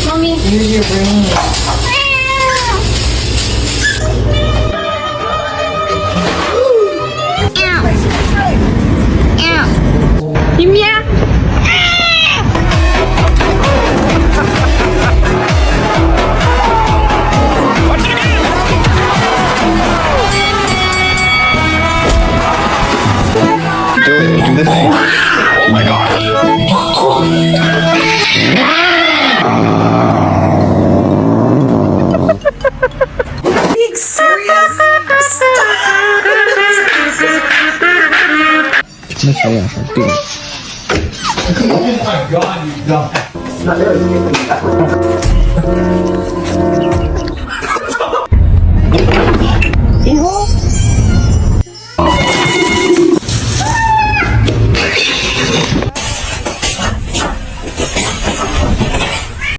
Mommy. Use your brain. 힘이야? Do the thing. Oh my god. Being serious? Oh my god, you dumb.